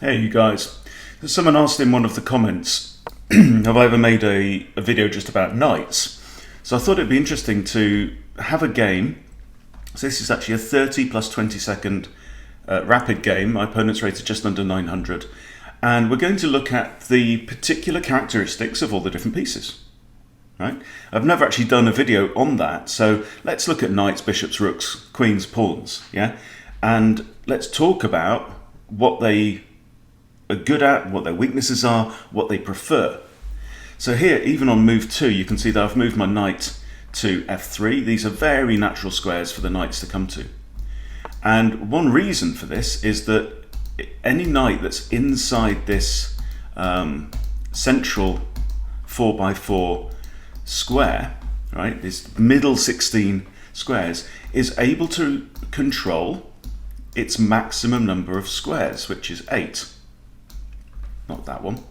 Hey you guys, someone asked in one of the comments, have I ever made a video just about knights? So I thought it'd be interesting to have a game. So this is actually a 30 plus 20 second rapid game. My opponent's rated just under 900. And we're going to look at the particular characteristics of all the different pieces. Right? I've never actually done a video on that, so let's look at knights, bishops, rooks, queens, pawns, yeah? And let's talk about what they are good at, what their weaknesses are, what they prefer. So here, even on move 2, you can see that I've moved my knight to f3. These are very natural squares for the knights to come to. And one reason for this is that any knight that's inside this central 4x4 square, right, this middle 16 squares, is able to control its maximum number of squares, which is 8. Not that one.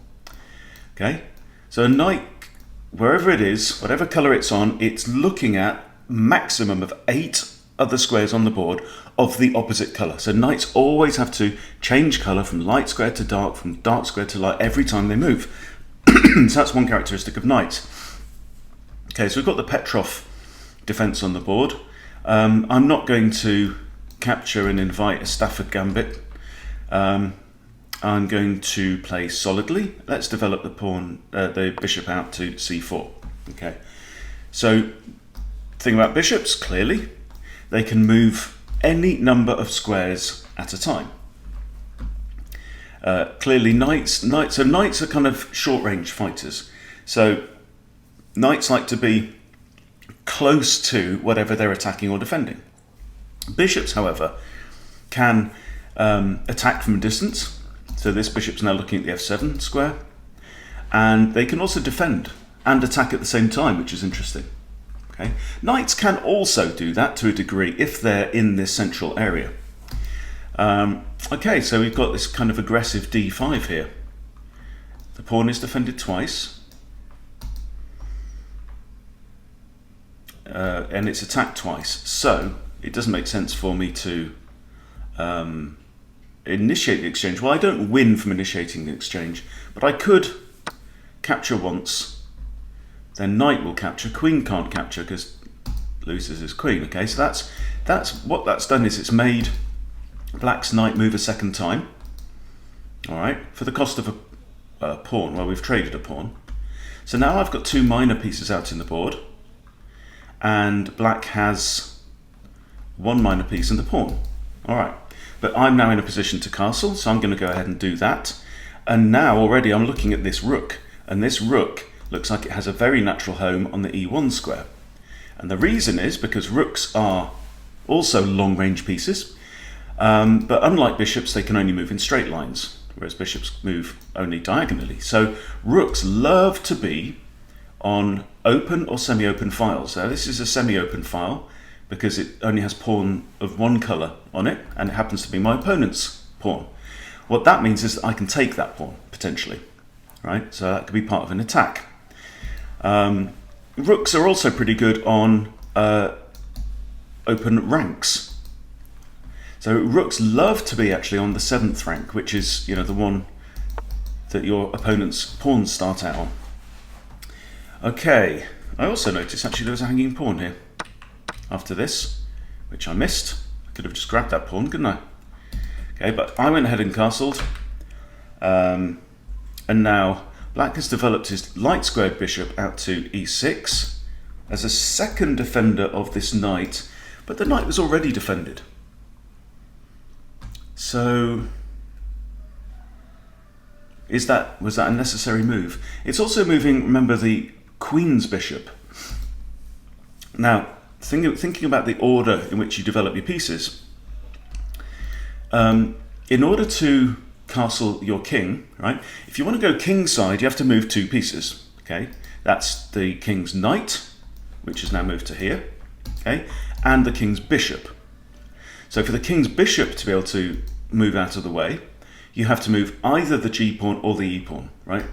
Okay, so a knight, wherever it is, whatever color it's on, it's looking at maximum of 8 other squares on the board of the opposite color. So knights always have to change color from light square to dark, from dark square to light every time they move. So that's one characteristic of knights. Okay, so we've got the Petrov defense on the board. I'm not going to capture and invite a Stafford Gambit. I'm going to play solidly. Let's develop the pawn, the bishop out to c4. Okay, so thing about bishops, clearly, they can move any number of squares at a time. Clearly, knights are kind of short-range fighters. So knights like to be close to whatever they're attacking or defending. Bishops, however, can attack from a distance. So this bishop's now looking at the f7 square, and they can also defend and attack at the same time, which is interesting. Okay, knights can also do that to a degree if they're in this central area. Okay, so we've got this kind of aggressive d5 here. The pawn is defended twice, and it's attacked twice. So it doesn't make sense for me to initiate the exchange. Well, I don't win from initiating the exchange, but I could capture once, then knight will capture, queen can't capture because loses his queen. Okay, so that's what that's done, is it's made black's knight move a second time, all right, for the cost of a pawn. Well, we've traded a pawn. So now I've got 2 minor pieces out in the board, and black has 1 minor piece in the pawn. All right. But I'm now in a position to castle, so I'm going to go ahead and do that. And now already I'm looking at this rook, and this rook looks like it has a very natural home on the e1 square. And the reason is because rooks are also long-range pieces, but unlike bishops, they can only move in straight lines, whereas bishops move only diagonally. So rooks love to be on open or semi-open files. Now this is a semi-open file, because it only has pawn of 1 color on it, and it happens to be my opponent's pawn. What that means is that I can take that pawn, potentially, right? So that could be part of an attack. Rooks are also pretty good on open ranks. So rooks love to be actually on the 7th rank, which is, you know, the one that your opponent's pawns start out on. Okay, I also noticed actually there was a hanging pawn here after this, which I missed. I could have just grabbed that pawn, couldn't I? Okay, but I went ahead and castled, and now black has developed his light squared bishop out to e6 as a second defender of this knight, but the knight was already defended. So was that a necessary move? It's also moving, remember, the queen's bishop. Now, thinking about the order in which you develop your pieces, in order to castle your king, right, if you want to go king side, you have to move 2 pieces. Okay, that's the king's knight, which is now moved to here, okay, and the king's bishop. So for the king's bishop to be able to move out of the way, you have to move either the g pawn or the e pawn, right?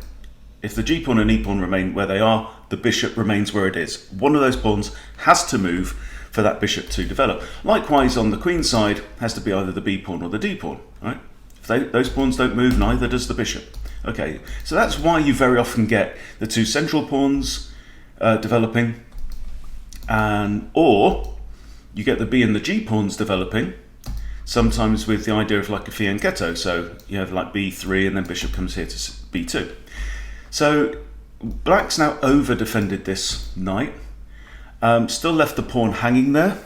If the g pawn and e pawn remain where they are, the bishop remains where it is. One of those pawns has to move for that bishop to develop. Likewise, on the queen side, has to be either the b pawn or the d pawn, right? If those pawns don't move, neither does the bishop. Okay, so that's why you very often get the two central pawns developing, or you get the B and the G pawns developing, sometimes with the idea of like a fianchetto. So you have like B3 and then bishop comes here to B2. So black's now over defended this knight, still left the pawn hanging there.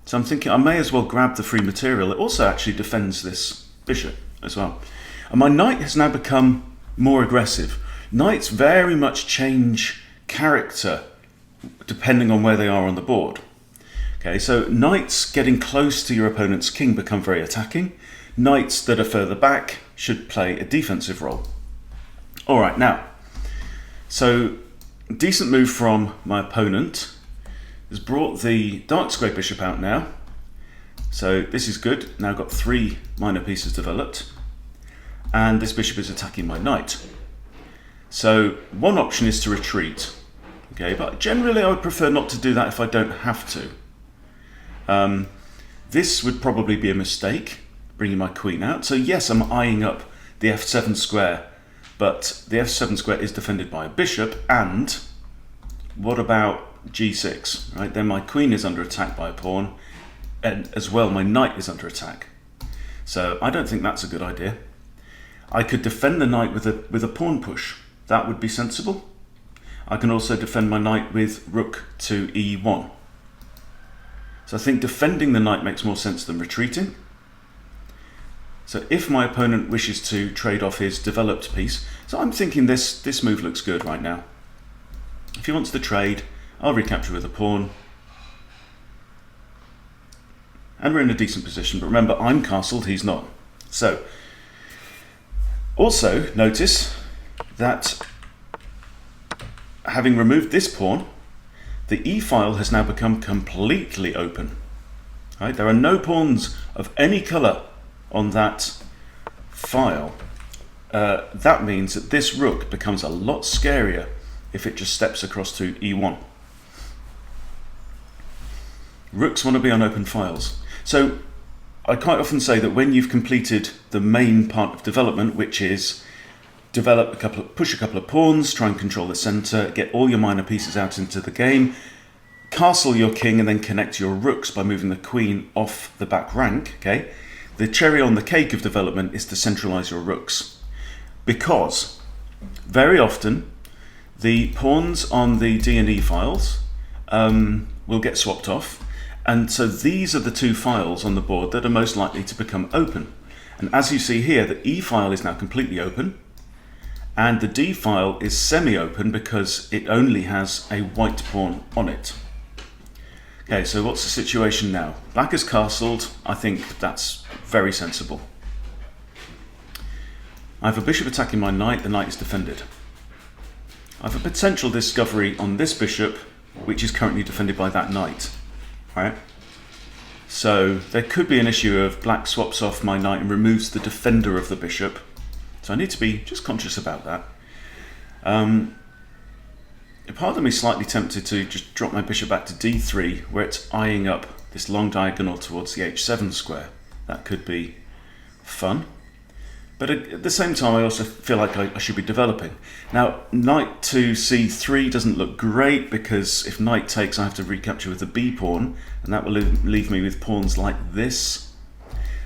So I'm thinking I may as well grab the free material. It also actually defends this bishop as well. And my knight has now become more aggressive. Knights very much change character depending on where they are on the board. Okay, so knights getting close to your opponent's king become very attacking. Knights that are further back should play a defensive role. All right, now, so decent move from my opponent has brought the dark square bishop out now. So this is good. Now got 3 minor pieces developed. And this bishop is attacking my knight. So one option is to retreat. Okay, but generally I would prefer not to do that if I don't have to. This would probably be a mistake, bringing my queen out. So yes, I'm eyeing up the f7 square, but the f7 square is defended by a bishop, and what about g6? Right, then my queen is under attack by a pawn, and as well my knight is under attack. So I don't think that's a good idea. I could defend the knight with a pawn push. That would be sensible. I can also defend my knight with rook to e1. So I think defending the knight makes more sense than retreating. So if my opponent wishes to trade off his developed piece, so I'm thinking this move looks good right now. If he wants to trade, I'll recapture with a pawn. And we're in a decent position, but remember, I'm castled, he's not. So, also notice that having removed this pawn, the e-file has now become completely open. Right? There are no pawns of any colour on that file. That means that this rook becomes a lot scarier if it just steps across to e1. Rooks want to be on open files. So I quite often say that when you've completed the main part of development, which is push a couple of pawns, try and control the centre, get all your minor pieces out into the game, castle your king, and then connect your rooks by moving the queen off the back rank. Okay, the cherry on the cake of development is to centralise your rooks, because very often the pawns on the D and E files will get swapped off. And so these are the 2 files on the board that are most likely to become open. And as you see here, the E file is now completely open, and the D file is semi-open because it only has a white pawn on it. Okay, so what's the situation now? Black is castled. I think that's very sensible. I have a bishop attacking my knight. The knight is defended. I have a potential discovery on this bishop, which is currently defended by that knight. Right? So there could be an issue of black swaps off my knight and removes the defender of the bishop. So I need to be just conscious about that. Part of me is slightly tempted to just drop my bishop back to d3, where it's eyeing up this long diagonal towards the h7 square. That could be fun. But at the same time, I also feel like I should be developing. Now, knight to c3 doesn't look great, because if knight takes, I have to recapture with the b pawn, and that will leave me with pawns like this.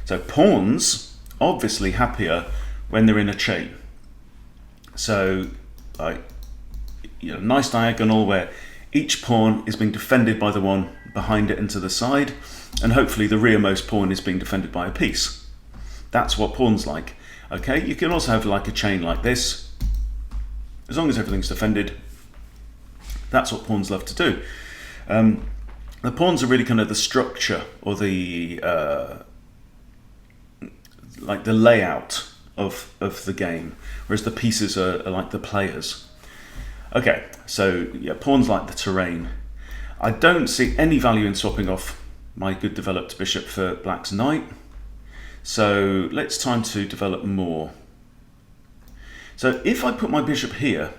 So pawns, obviously happier when they're in a chain. So, nice diagonal where each pawn is being defended by the one behind it and to the side, and hopefully the rearmost pawn is being defended by a piece. That's what pawns like. Okay, you can also have like a chain like this. As long as everything's defended, that's what pawns love to do. The pawns are really kind of the structure, or the like the layout of the game, whereas the pieces are like the players. Okay, so yeah, pawns like the terrain. I don't see any value in swapping off my good developed bishop for black's knight. So let's time to develop more. So if I put my bishop here,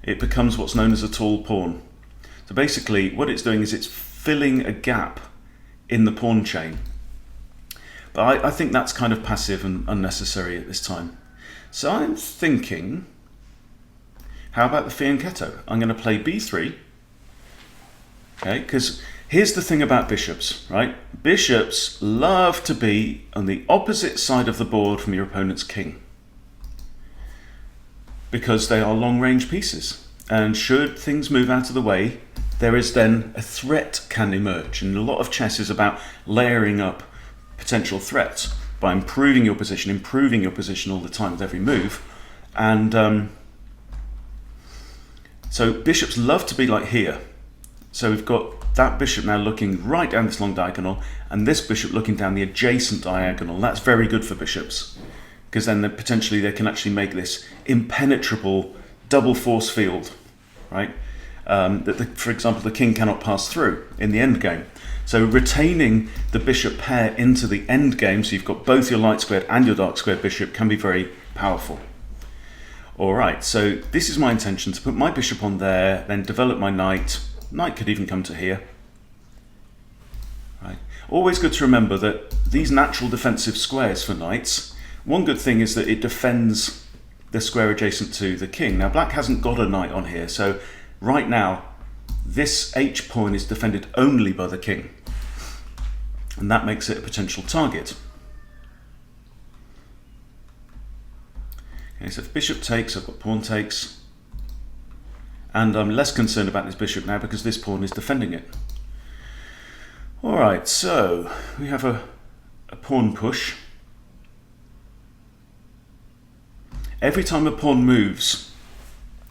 it becomes what's known as a tall pawn. So basically what it's doing is it's filling a gap in the pawn chain. But I think that's kind of passive and unnecessary at this time. So I'm thinking, how about the fianchetto? I'm going to play b3. Okay, because here's the thing about bishops, right? Bishops love to be on the opposite side of the board from your opponent's king, because they are long-range pieces. And should things move out of the way, there is then a threat can emerge. And a lot of chess is about layering up potential threats by improving your position all the time with every move. And so bishops love to be like here. So we've got that bishop now looking right down this long diagonal, and this bishop looking down the adjacent diagonal. That's very good for bishops, because then potentially they can actually make this impenetrable double force field, right? For example, the king cannot pass through in the endgame. So retaining the bishop pair into the endgame, so you've got both your light squared and your dark squared bishop, can be very powerful. All right, so this is my intention, to put my bishop on there, then develop my knight. Knight could even come to here. Right. Always good to remember that these natural defensive squares for knights, one good thing is that it defends the square adjacent to the king. Now black hasn't got a knight on here, so right now this H pawn is defended only by the king, and that makes it a potential target. Okay, so if bishop takes, I've got pawn takes, and I'm less concerned about this bishop now because this pawn is defending it. Alright, so we have a pawn push. Every time a pawn moves,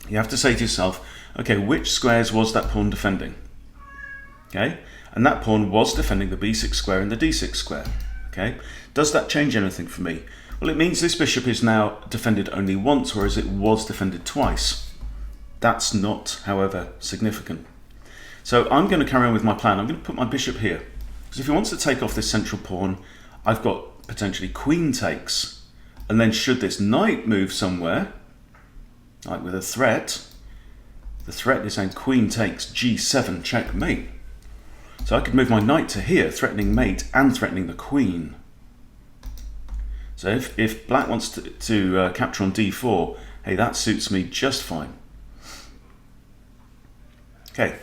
you have to say to yourself, okay, which squares was that pawn defending? Okay, and that pawn was defending the b6 square and the d6 square. Okay, does that change anything for me? Well, it means this bishop is now defended only once, whereas it was defended twice. That's not, however, significant. So I'm going to carry on with my plan. I'm going to put my bishop here, because if he wants to take off this central pawn, I've got potentially queen takes, and then should this knight move somewhere, like with a threat, the threat is saying queen takes g7 checkmate. So I could move my knight to here, threatening mate and threatening the queen. So if black wants to capture on d4, hey, that suits me just fine. Okay,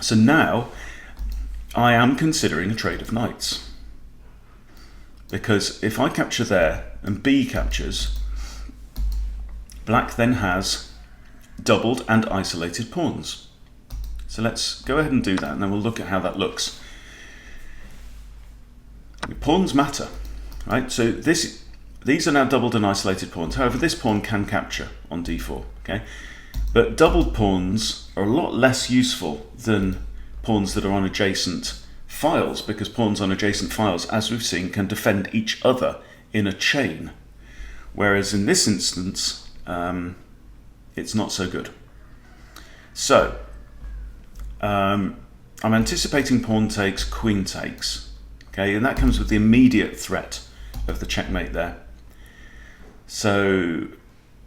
so now I am considering a trade of knights, because if I capture there and b captures, black then has doubled and isolated pawns. So let's go ahead and do that, and then we'll look at how that looks. Pawns matter, right? So these are now doubled and isolated pawns. However, this pawn can capture on d4, okay? But doubled pawns are a lot less useful than pawns that are on adjacent files, because pawns on adjacent files, as we've seen, can defend each other in a chain. Whereas in this instance, it's not so good. So, I'm anticipating pawn takes, queen takes. Okay, and that comes with the immediate threat of the checkmate there. So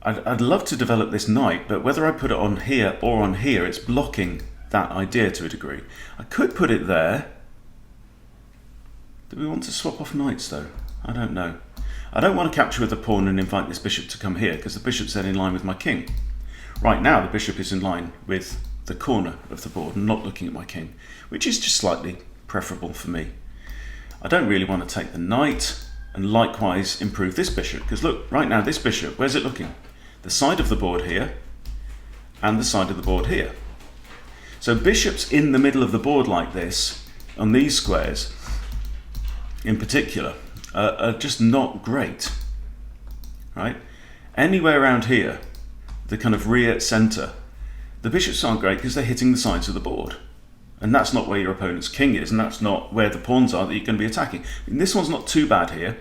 I'd love to develop this knight, but whether I put it on here or on here, it's blocking that idea to a degree. I could put it there. Do we want to swap off knights though? I don't know. I don't want to capture with the pawn and invite this bishop to come here, because the bishop's then in line with my king. Right now the bishop is in line with the corner of the board and not looking at my king, which is just slightly preferable for me. I don't really want to take the knight and likewise improve this bishop, because look, right now this bishop, where's it looking? The side of the board here and the side of the board here. So bishops in the middle of the board like this, on these squares in particular, are just not great, right? Anywhere around here, the kind of rear center, the bishops aren't great because they're hitting the sides of the board. And that's not where your opponent's king is, and that's not where the pawns are that you're going to be attacking. And this one's not too bad here,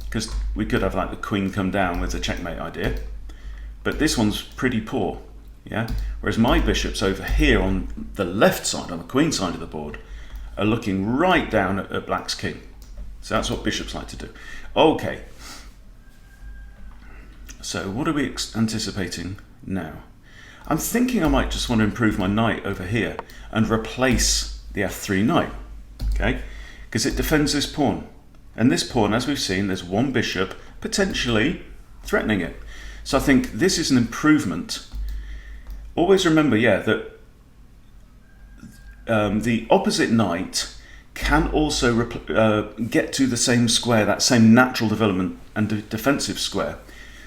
because we could have like the queen come down with the checkmate idea. But this one's pretty poor, yeah? Whereas my bishops over here on the left side, on the queen side of the board, are looking right down at black's king. So that's what bishops like to do. Okay. So what are we anticipating now? I'm thinking I might just want to improve my knight over here and replace the f3 knight, okay? because it defends this pawn. And this pawn, as we've seen, there's one bishop potentially threatening it. So I think this is an improvement. Always remember, yeah, that the opposite knight can also get to the same square, that same natural development and defensive square.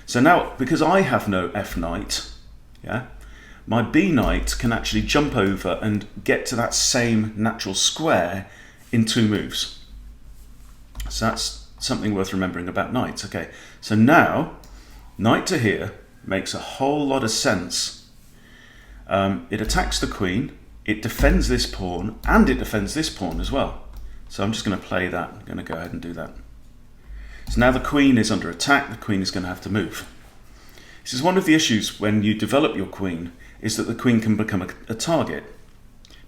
So now, because I have no f knight, yeah, my b knight can actually jump over and get to that same natural square in 2 moves. So that's something worth remembering about knights. Okay, so now knight to here makes a whole lot of sense. It attacks the queen, it defends this pawn, and it defends this pawn as well. So I'm just going to play that. I'm going to go ahead and do that. So now the queen is under attack, the queen is going to have to move. This is one of the issues when you develop your queen, is that the queen can become a target.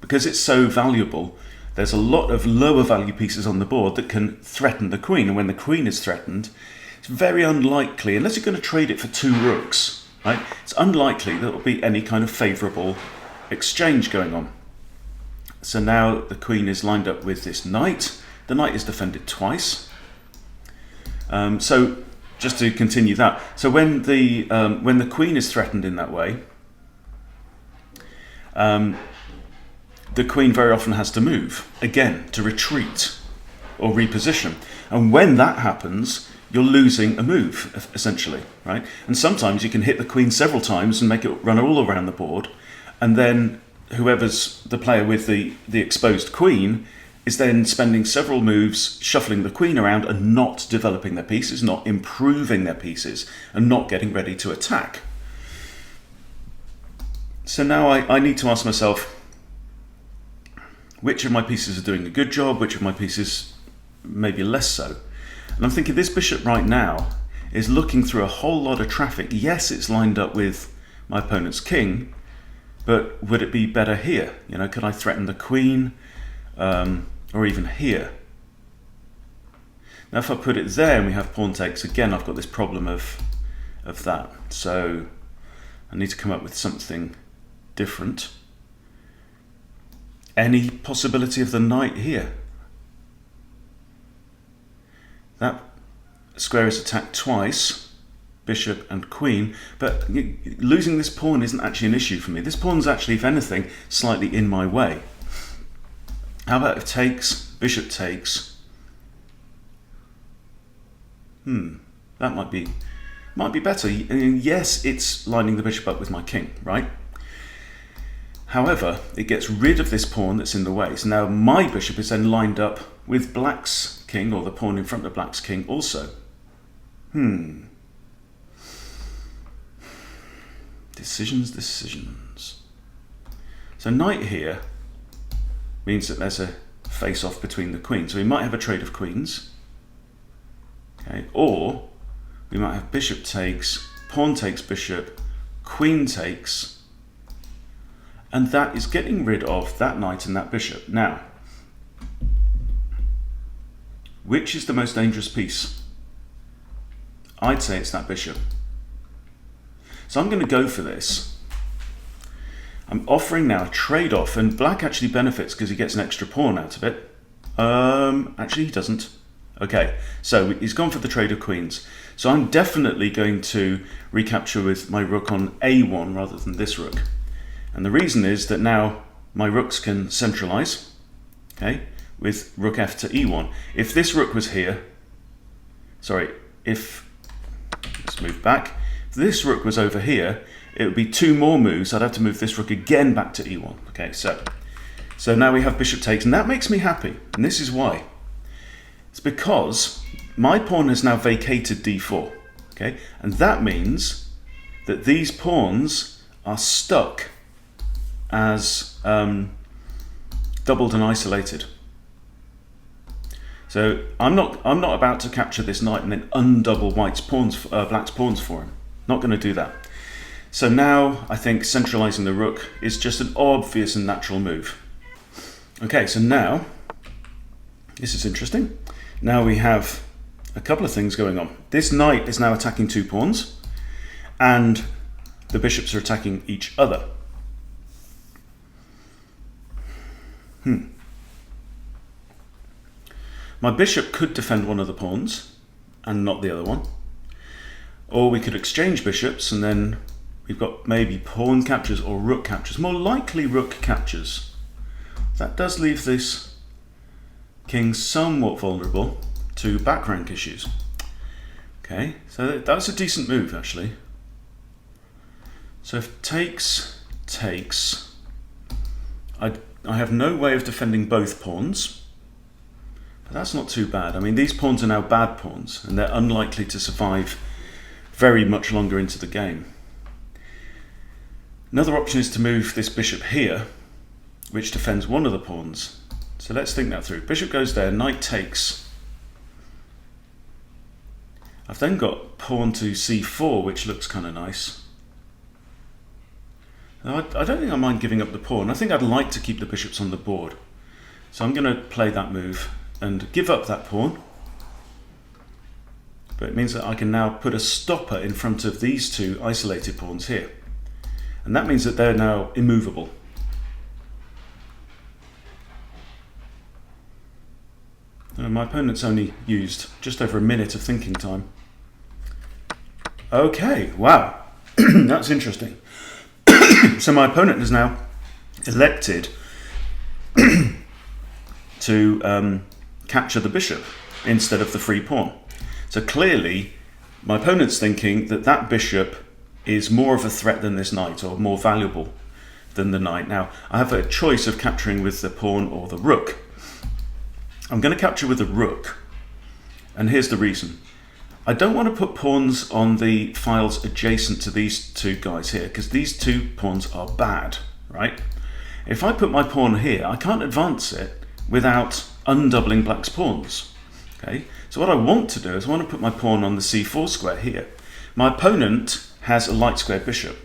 Because it's so valuable, there's a lot of lower value pieces on the board that can threaten the queen. And when the queen is threatened, it's very unlikely, unless you're going to trade it for 2 rooks, right? It's unlikely there will be any kind of favourable exchange going on. So now the queen is lined up with this knight. The knight is defended twice. So just to continue that, so when the queen is threatened in that way, the queen very often has to move again to retreat or reposition, and when that happens, you're losing a move essentially, right? And sometimes you can hit the queen several times and make it run all around the board, and then whoever's the player with the exposed queen is then spending several moves shuffling the queen around and not developing their pieces, not improving their pieces, and not getting ready to attack. So now I need to ask myself, which of my pieces are doing a good job, which of my pieces maybe less so? And I'm thinking this bishop right now is looking through a whole lot of traffic. Yes, it's lined up with my opponent's king, but would it be better here? You know, could I threaten the queen, or even here? Now if I put it there and we have pawn takes, again I've got this problem of that. So I need to come up with something different. Any possibility of the knight here? That square is attacked twice, bishop and queen, but losing this pawn isn't actually an issue for me. This pawn's actually, if anything, slightly in my way. How about if takes, bishop takes? That might be better. Yes, it's lining the bishop up with my king, right? However, it gets rid of this pawn that's in the way. So now my bishop is then lined up with black's king, or the pawn in front of black's king also. Decisions. So knight here means that there's a face-off between the queens. So we might have a trade of queens. Okay, or we might have bishop takes, pawn takes bishop, queen takes, and that is getting rid of that knight and that bishop. Now, which is the most dangerous piece? I'd say it's that bishop. So I'm going to go for this. I'm offering now a trade-off, and black actually benefits because he gets an extra pawn out of it. Actually he doesn't. Okay, so he's gone for the trade of queens. So I'm definitely going to recapture with my rook on a1 rather than this rook. And the reason is that now my rooks can centralize, okay, with rook f to e1. If this rook was here, let's move back. If this rook was over here, it would be 2 more moves. I'd have to move this rook again back to e1. Okay, so now we have bishop takes, and that makes me happy. And this is why. It's because my pawn has now vacated d4. Okay, and that means that these pawns are stuck as doubled and isolated. So I'm not about to capture this knight and then undouble black's pawns for him. Not going to do that. So now I think centralizing the rook is just an obvious and natural move. Okay, so now this is interesting. Now we have a couple of things going on. This knight is now attacking 2 pawns, and the bishops are attacking each other. My bishop could defend one of the pawns and not the other one. Or we could exchange bishops and then we've got maybe pawn captures or rook captures. More likely rook captures. That does leave this king somewhat vulnerable to back rank issues. Okay, so that was a decent move actually. So if takes, I have no way of defending both pawns. But that's not too bad. I mean, these pawns are now bad pawns, and they're unlikely to survive very much longer into the game. Another option is to move this bishop here, which defends one of the pawns. So let's think that through. Bishop goes there, knight takes. I've then got pawn to c4, which looks kind of nice. I don't think I mind giving up the pawn. I think I'd like to keep the bishops on the board. So I'm going to play that move and give up that pawn. But it means that I can now put a stopper in front of these two isolated pawns here. And that means that they're now immovable. My opponent's only used just over a minute of thinking time. Okay, wow, that's interesting. So my opponent has now elected to capture the bishop instead of the free pawn. So clearly my opponent's thinking that that bishop is more of a threat than this knight, or more valuable than the knight. Now I have a choice of capturing with the pawn or the rook. I'm going to capture with the rook, and here's the reason. I don't want to put pawns on the files adjacent to these two guys here, because these two pawns are bad, right? If I put my pawn here, I can't advance it without undoubling black's pawns. Okay, so what I want to do is I want to put my pawn on the c4 square here. My opponent has a light square bishop.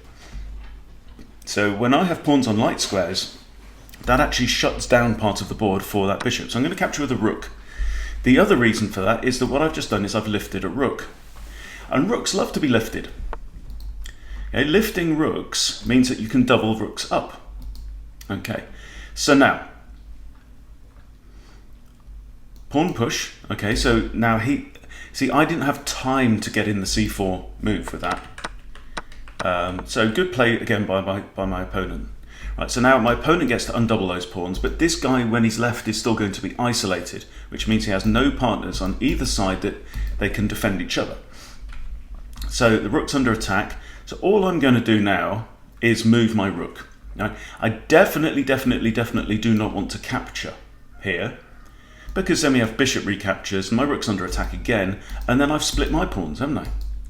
So when I have pawns on light squares, that actually shuts down part of the board for that bishop. So I'm going to capture with a rook. The other reason for that is that what I've just done is I've lifted a rook. And rooks love to be lifted. Okay, lifting rooks means that you can double rooks up. Okay, so now, pawn push. Okay, so now I didn't have time to get in the c4 move with that. So good play again by my opponent. Right, so now my opponent gets to undouble those pawns, but this guy, when he's left, is still going to be isolated, which means he has no partners on either side that they can defend each other. So the rook's under attack. So all I'm going to do now is move my rook. Now, I definitely do not want to capture here, because then we have bishop recaptures, and my rook's under attack again, and then I've split my pawns, haven't I?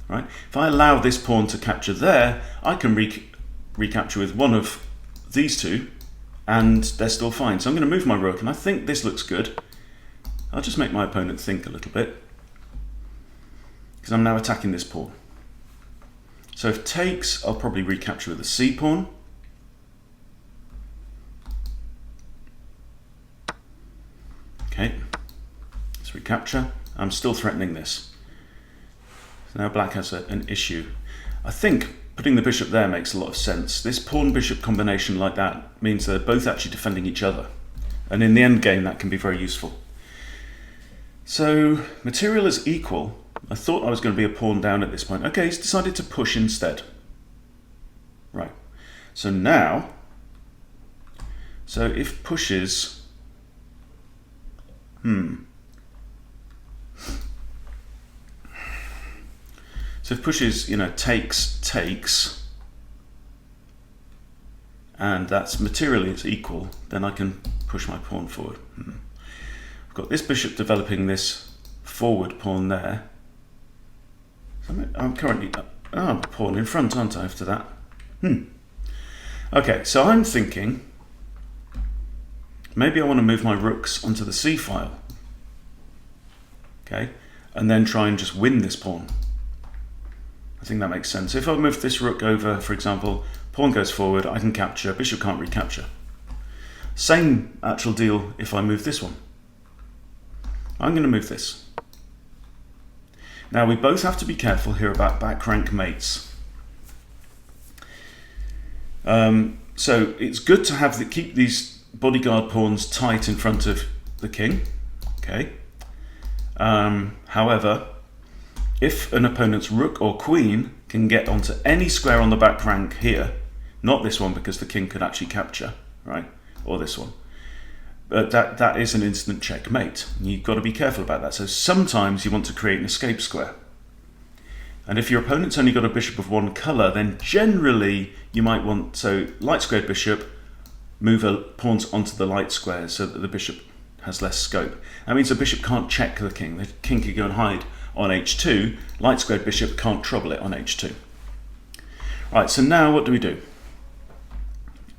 Right? If I allow this pawn to capture there, I can recapture with one of these two, and they're still fine. So I'm going to move my rook, and I think this looks good. I'll just make my opponent think a little bit, because I'm now attacking this pawn. So if takes, I'll probably recapture with a c pawn. Okay, let's recapture. I'm still threatening this. So now black has an issue. I think putting the bishop there makes a lot of sense. This pawn-bishop combination like that means they're both actually defending each other. And in the endgame, that can be very useful. So, material is equal. I thought I was going to be a pawn down at this point. Okay, he's decided to push instead. Right. So now, so if pushes... So if pushes, takes, and that's materially it's equal, then I can push my pawn forward. I've got this bishop developing this forward pawn there. So I'm currently, I'm a pawn in front, aren't I, after that? Okay, so I'm thinking, maybe I want to move my rooks onto the c file. Okay, and then try and just win this pawn. I think that makes sense. If I move this rook over, for example, pawn goes forward, I can capture, bishop can't recapture. Same actual deal if I move this one. I'm going to move this. Now we both have to be careful here about back rank mates. So it's good to keep these bodyguard pawns tight in front of the king. Okay. However, if an opponent's rook or queen can get onto any square on the back rank here, not this one because the king could actually capture, right? Or this one. But that is an instant checkmate. You've got to be careful about that. So sometimes you want to create an escape square. And if your opponent's only got a bishop of one colour, then generally you might want, so light squared bishop, move pawns onto the light squares so that the bishop has less scope. That means the bishop can't check the king. The king can go and hide on h2. Light squared bishop can't trouble it on h2. Right, so now what do we do?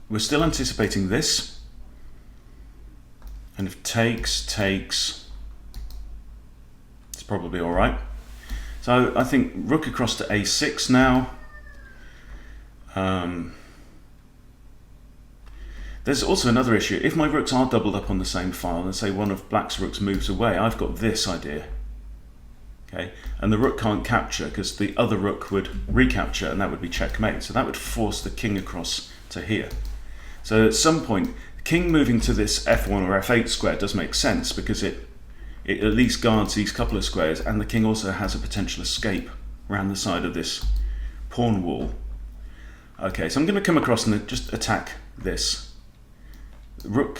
We're still anticipating this. And if takes, it's probably all right. So I think rook across to a6 now. There's also another issue. If my rooks are doubled up on the same file, and say one of black's rooks moves away, I've got this idea. Okay, and the rook can't capture because the other rook would recapture, and that would be checkmate. So that would force the king across to here. So at some point, king moving to this f1 or f8 square does make sense because it at least guards these couple of squares, and the king also has a potential escape around the side of this pawn wall. Okay, so I'm going to come across and just attack this. Rook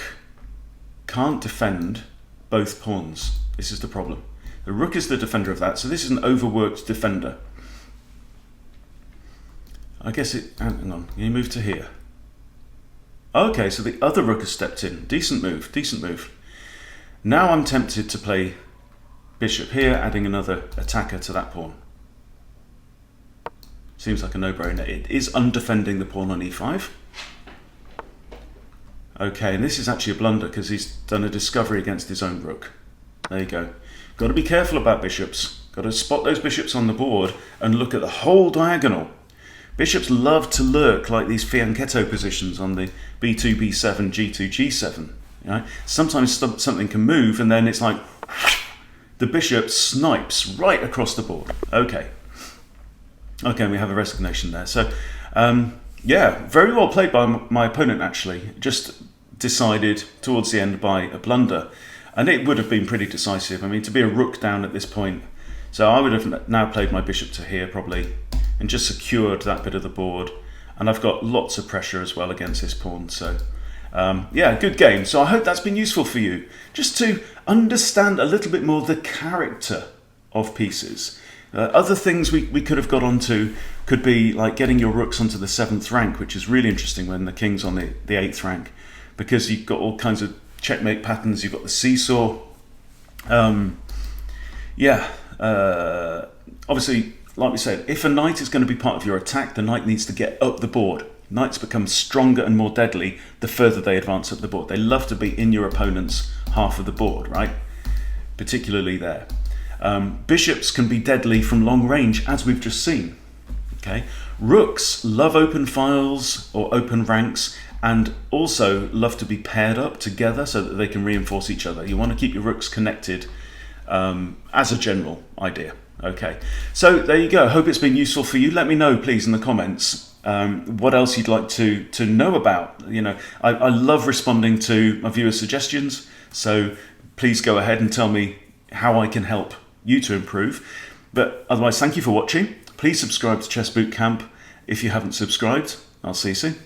can't defend both pawns. This is the problem. The rook is the defender of that, so this is an overworked defender. I guess it... hang on, you move to here. Okay, so the other rook has stepped in. Decent move, decent move. Now I'm tempted to play bishop here, adding another attacker to that pawn. Seems like a no-brainer. It is undefending the pawn on e5. Okay, and this is actually a blunder because he's done a discovery against his own rook. There you go. Got to be careful about bishops. Got to spot those bishops on the board and look at the whole diagonal. Bishops love to lurk like these fianchetto positions on the b2, b7, g2, g7. You know? Sometimes something can move and then it's like the bishop snipes right across the board. Okay. Okay, we have a resignation there. So, yeah, very well played by my opponent actually. Just decided towards the end by a blunder. And it would have been pretty decisive. I mean, to be a rook down at this point. So I would have now played my bishop to here probably and just secured that bit of the board. And I've got lots of pressure as well against this pawn. So, yeah, good game. So I hope that's been useful for you. Just to understand a little bit more the character of pieces. Other things we could have got onto could be like getting your rooks onto the 7th rank, which is really interesting when the king's on the 8th rank, because you've got all kinds of checkmate patterns. You've got the seesaw. Obviously, like we said, if a knight is going to be part of your attack, the knight needs to get up the board. Knights become stronger and more deadly the further they advance up the board. They love to be in your opponent's half of the board, right? Particularly there. Bishops can be deadly from long range, as we've just seen. Okay, rooks love open files or open ranks, and also love to be paired up together so that they can reinforce each other. You want to keep your rooks connected as a general idea. Okay, so there you go. Hope it's been useful for you. Let me know, please, in the comments what else you'd like to know about. You know, I love responding to my viewers' suggestions, so please go ahead and tell me how I can help you to improve. But otherwise, thank you for watching. Please subscribe to Chess Boot Camp if you haven't subscribed. I'll see you soon.